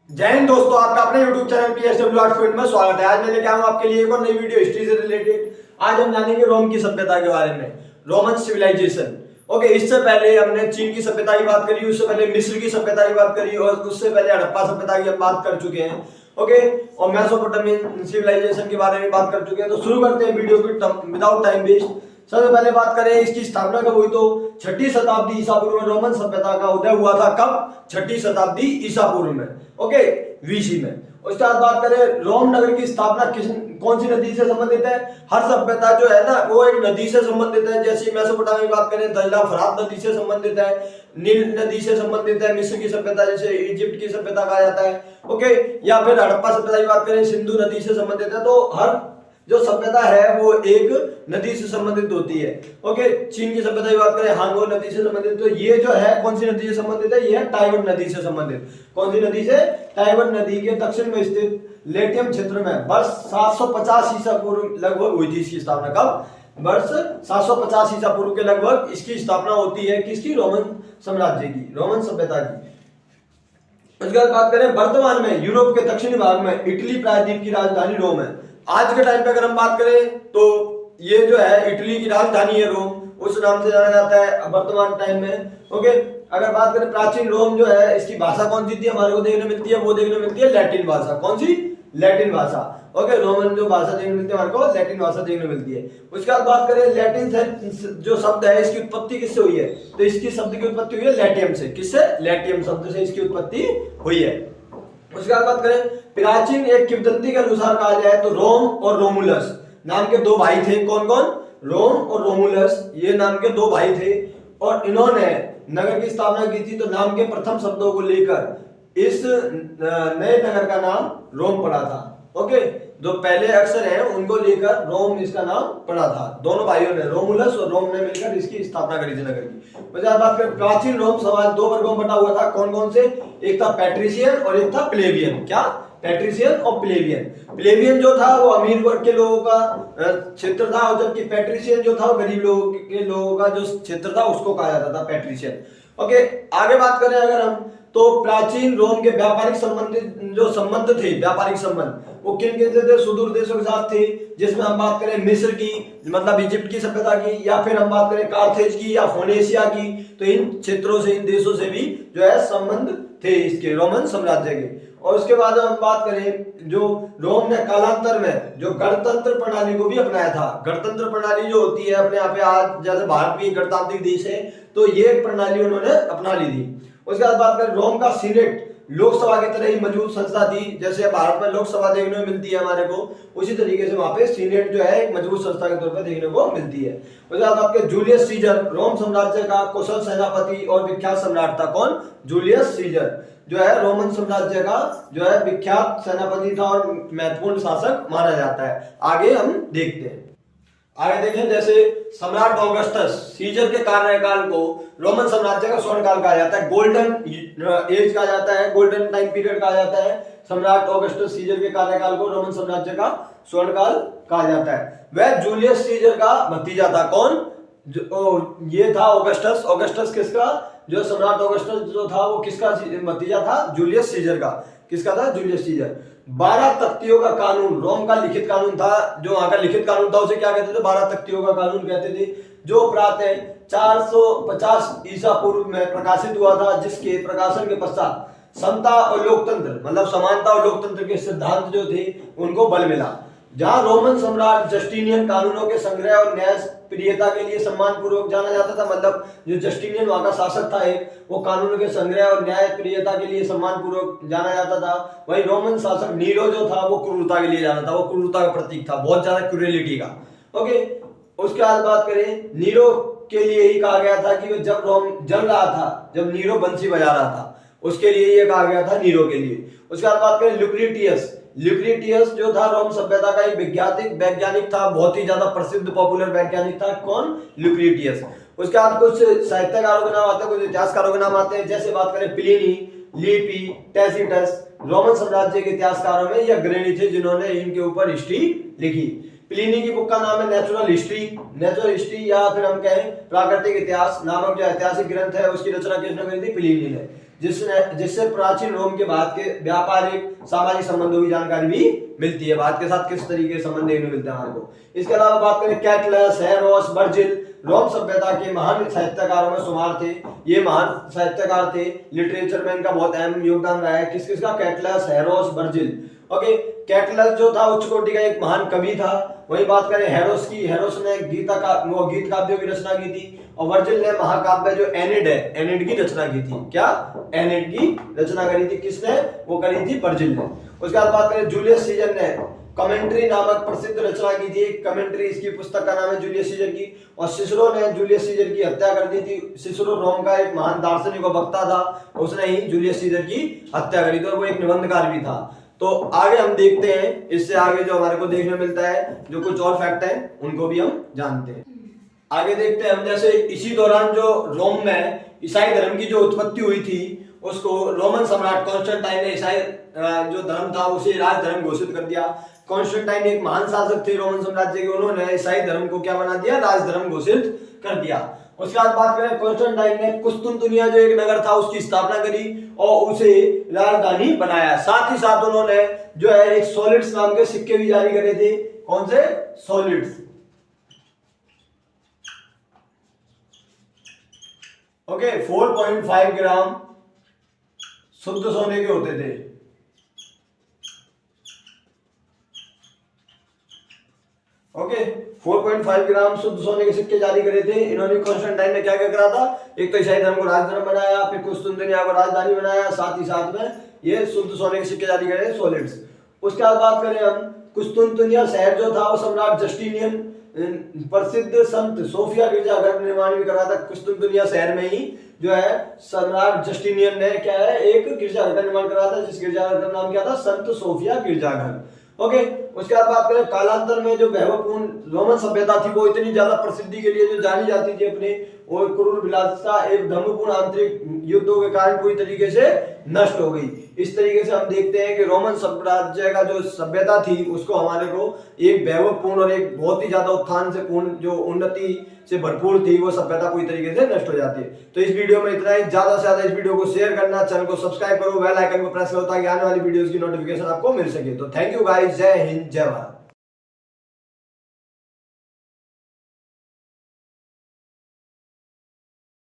जय हिंद दोस्तों, आपका अपने YouTube channel PSW art field में स्वागत है। आज मैं लेके आऊँ आपके लिए एक और नई वीडियो हिस्ट्री से रिलेटेड। आज हम जानेंगे रोम की सभ्यता के बारे में, रोमन सिविलाइजेशन। ओके, इससे पहले हमने चीन की सभ्यता की बात करी, उससे पहले मिस्र की सभ्यता की बात करी और उससे पहले हड़प्पा सभ्यता की हम बात कर चुके हैं। ओके, और मेसोपोटामियन सिविलाइजेशन के बारे में बात कर चुके हैं। तो शुरू करते हैं वीडियो को विदाउट टाइम वेस्ट। सबसे पहले बात करें इसकी स्थापना कब हुई, तो 6ठी शताब्दी ईसा पूर्व में रोमन सभ्यता का उदय हुआ था। कब? 6ठी शताब्दी ईसा पूर्व में, ओके, वीसी में। उसके बाद बात करें रोम नगर की स्थापना कौन सी नदी से संबंधित है। हर सभ्यता जो है ना वो एक नदी से संबंधित है। जैसे मेसोपोटामिया की बात करें दजला फरात नदी से संबंधित है, नील नदी से संबंधित है। मिस्र की सभ्यता जैसे इजिप्ट की सभ्यता कहा जाता है, ओके, या फिर हड़प्पा सभ्यता की बात करें सिंधु नदी से संबंधित है। तो हर जो सभ्यता है वो एक नदी से संबंधित होती है। ओके, चीन की सभ्यता की बात करें हांगो नदी से संबंधित, तो ये जो है कौन सी नदी से संबंधित है, ये है टाइबर नदी से संबंधित। कौन सी नदी से? टाइबर नदी के दक्षिण में स्थित लेटियम क्षेत्र में वर्ष 750 ईसा पूर्व लगभग हुई थी इसकी स्थापना। कब? वर्ष 750 ईसा पूर्व के लगभग इसकी स्थापना होती है। किसकी? रोमन साम्राज्य की, रोमन सभ्यता की। उसके बाद बात करें वर्तमान में यूरोप के दक्षिणी भाग में इटली प्रायद्वीप की राजधानी रोम है। आज के टाइम पे अगर हम बात करें तो ये जो है इटली की राजधानी है रोम, उस नाम से जाना जाता है वर्तमान टाइम में। ओके, अगर बात करें प्राचीन रोम जो है इसकी भाषा कौन सी थी हमारे को देखने मिलती है, वो देखने मिलती है लैटिन भाषा। कौन सी? लैटिन भाषा। ओके, रोमन जो भाषा देखने मिलती है हमारे को लैटिन भाषा देखने मिलती है। उसके बाद बात करें लैटिन से जो शब्द है इसकी उत्पत्ति किससे हुई है, तो इसकी शब्द की उत्पत्ति हुई है लैटियम से। किससे? लैटियम शब्द से इसकी उत्पत्ति हुई है। उसके बाद बात करें प्राचीन एक किंवदंती के अनुसार कहा जाए तो रोम और रोमुलस नाम के दो भाई थे। कौन कौन? रोम और रोमुलस, ये नाम के दो भाई थे और इन्होंने नगर की स्थापना की थी। तो नाम के प्रथम शब्दों को लेकर इस नए नगर का नाम रोम पड़ा था। ओके, जो पहले अक्षर हैं उनको लेकर रोम इसका नाम पड़ा था। दोनों भाइयों ने, रोमुलस और रोम ने मिलकर इसकी स्थापना करी थी नगर की। बात करें प्राचीन रोम समाज दो वर्गों में बटा हुआ था। कौन कौन से? एक था पैट्रिशियन और एक था प्लेबियन। क्या? पैट्रिशियन और प्लेबियन। प्लेबियन जो था वो अमीर वर्ग के लोगों का क्षेत्र था और जबकि पैट्रिशियन जो था वो गरीब लोगों का जो क्षेत्र था उसको कहा जाता था पैट्रिशियन। ओके, आगे बात करें अगर हम तो प्राचीन रोम के व्यापारिक संबंधित जो संबंध थे, व्यापारिक संबंध वो किन किन से थे? सुदूर देशों के साथ थे, जिसमें हम बात करें मिस्र की मतलब इजिप्ट की सभ्यता की, या फिर हम बात करें कार्थेज की या फोनेशिया की। तो इन क्षेत्रों से, इन देशों से भी जो है संबंध थे इसके रोमन साम्राज्य के। और उसके बाद हम बात करें जो रोम ने कालांतर में जो गणतंत्र प्रणाली को भी अपनाया था। गणतंत्र प्रणाली जो होती है अपने यहाँ पे, आज जैसे भारत भी गणतांत्रिक देश है तो ये प्रणाली उन्होंने अपना ली थी। उसके बाद बात करें रोम का सीनेट लोकसभा की तरह ही मजबूत संस्था थी। जैसे भारत में लोकसभा देखने को मिलती है हमारे को, उसी तरीके से वहां पे सीनेट जो है एक मजबूत संस्था के तौर पर देखने को मिलती है। उसके बाद आपके जूलियस सीजर रोम साम्राज्य का कुशल सेनापति और विख्यात सम्राट था। कौन? जूलियस सीजर जो है रोमन साम्राज्य का जो है विख्यात सेनापति था और महत्वपूर्ण शासक माना जाता है। आगे हम देखते हैं। आगे देखें, जैसे सम्राट ऑगस्टस सीजर के कार्यकाल को रोमन साम्राज्य का स्वर्ण काल कहा जाता है, गोल्डन एज कहा जाता है, गोल्डन टाइम पीरियड कहा जाता है। सम्राट ऑगस्टस सीजर के कार्यकाल को रोमन साम्राज्य का स्वर्ण काल कहा जाता है। वह जूलियस सीजर का भतीजा था। कौन? ये था ऑगस्टस। ऑगस्टस किसका? जो सम्राट ऑगस्टस जो था वो किसका भतीजा था? जूलियस सीजर का। किसका था? Julius Caesar. 12 तख्तियों का कानून रोम का लिखित कानून था। जो वहां का लिखित कानून था उसे क्या कहते थे? 12 तख्तियों का कानून कहते थे, जो प्रातः 450 ईसा पूर्व में प्रकाशित हुआ था, जिसके प्रकाशन के पश्चात समता और लोकतंत्र मतलब समानता और लोकतंत्र के सिद्धांत जो थे उनको बल मिला। जहां रोमन सम्राट जस्टिनियन कानूनों के संग्रह और न्याय प्रियता के लिए सम्मान पूर्वक जाना जाता था। मतलब जो जस्टिनियन वहां का शासक था एक, वो कानूनों के संग्रह और न्याय प्रियता के लिए सम्मान पूर्वक जाना जाता था। वही रोमन शासक नीरो जो था वो क्रूरता के लिए जाना था, वो क्रूरता का प्रतीक था, बहुत ज्यादा क्रूरलिटी का। ओके, उसके बाद बात करें नीरो के लिए ही कहा गया था कि जब रोम जल रहा था, जब नीरो बंसी बजा रहा था, उसके लिए ये कहा गया था नीरो के लिए। उसके बाद बात करें ल्यूक्रेटियस। ल्यूक्रेटियस जो था रोम सभ्यता का एक वैज्ञानिक था, बहुत ही ज्यादा प्रसिद्ध पॉपुलर वैज्ञानिक था। कौन? ल्यूक्रेटियस। उसके बाद कुछ साहित्यकारों के नाम आते हैं, कुछ इतिहासकारों के नाम आते हैं। जैसे बात करें प्लिनी, लिपि, टैसिटस रोमन साम्राज्य के इतिहासकारों में ये अग्रणी थे जिन्होंने इनके ऊपर हिस्ट्री लिखी। प्लिनी की बुक का नाम है नेचुरल हिस्ट्री या फिर हम कहें प्राकृतिक इतिहास नामक जो ऐतिहासिक ग्रंथ है उसकी रचना किसने करी थी? प्लिनी ने। जिससे प्राचीन रोम के बाद के व्यापारिक सामाजिक संबंधों की जानकारी भी मिलती है, भारत के साथ किस तरीके के संबंध देखने मिलते हैं हमारे को। इसके अलावा बात करें कैटलस, हेरोस, वर्जिल रोम सभ्यता के महान साहित्यकारों में शुमार थे। ये महान साहित्यकार थे, लिटरेचर में इनका बहुत अहम योगदान रहा है। किस किसका? कैटलस, हेरोस, वर्जिल। ओके, कैटलस जो था उच्च कोटि का एक महान कवि था। वही बात करें हेरोस की, हेरोस ने गीत काव्यों की रचना की थी। और वर्जिल ने महाकाव्य जो एनिड है, एनिड की रचना की थी। क्या? एनिड की रचना करी थी। किसने? वो करी थी वर्जिल ने। उसके बाद बात करें जूलियस सीजर ने कमेंट्री नामक प्रसिद्ध रचना की थी। कमेंट्री इसकी पुस्तक का नाम है जूलियस सीजर की। और सिसरो ने जूलियस सीजर की हत्या कर दी थी। सिसरो रोम का एक महान दार्शनिक और वक्ता था, उसने ही जूलियस सीजर की हत्या करी थी और वो एक निबंधकार भी था। तो आगे हम देखते हैं, इससे आगे जो हमारे को देखने मिलता है जो कुछ और फैक्ट है उनको भी हम जानते हैं। आगे देखते हैं हम, जैसे इसी दौरान जो रोम में ईसाई धर्म की जो उत्पत्ति हुई थी उसको रोमन सम्राट कॉन्स्टेंटाइन ने ईसाई जो धर्म था उसे राज धर्म घोषित कर दिया। कॉन्स्टेंटाइन एक महान शासक थे रोमन साम्राज्य के, उन्होंने ईसाई धर्म को क्या बना दिया? राज धर्म घोषित कर दिया। उसके बाद बात करें कॉन्स्टेंटाइन ने कुस्तुनतुनिया जो एक नगर था उसकी स्थापना करी और उसे राजधानी बनाया। साथ ही साथ उन्होंने जो है एक सॉलिड्स नाम के सिक्के भी जारी करे थे। कौन से? सॉलिड्स। ओके, 4.5 ग्राम शुद्ध सोने के होते थे। ओके, 4.5 ग्राम शुद्ध सोने के सिक्के जारी करे थे इन्होंने। कॉन्स्टेंटाइन ने क्या क्या करा था? एक तो ईसाई धर्म को राजधर्म बनाया, फिर कुस्तुनतुनिया को राजधानी बनाया, साथ ही साथ में ये शुद्ध सोने के सिक्के जारी करे, सॉलिड्स। उसके बाद बात करें हम, कुस्तुनतुनिया शहर जो था वो सम्राट जस्टिनियन प्रसिद्ध संत सोफिया गिरजाघर निर्माण भी करा था। कुस्तुनतुनिया शहर में ही जो है सम्राट जस्टिनियन ने क्या है एक गिरजाघर का निर्माण करा था, जिस गिरजाघर का नाम क्या था? संत सोफिया गिरजाघर। ओके, उसके बाद बात करें कालांतर में जो वैभवपूर्ण रोमन सभ्यता थी वो इतनी ज्यादा प्रसिद्धि के लिए जो जानी जाती थी अपने और क्रूर विलासिता एवं धर्मपूर्ण आंतरिक युद्धों के कारण पूरी तरीके से नष्ट हो गई। इस तरीके से हम देखते हैं कि रोमन साम्राज्य का जो सभ्यता थी उसको हमारे को एक वैभवपूर्ण और एक बहुत ही ज्यादा उत्थान से पूर्ण जो उन्नति से भरपूर थी वो सभ्यता पूरी तरीके से नष्ट हो जाती है। तो इस वीडियो में इतना ही। ज्यादा से ज्यादा इस वीडियो को शेयर करना, चैनल को सब्सक्राइब करो, बेल आइकन को प्रेस करो ताकि आने वाली वीडियोस की नोटिफिकेशन आपको मिल सके। तो थैंक यू गाइस, जय हिंद, जय भारत।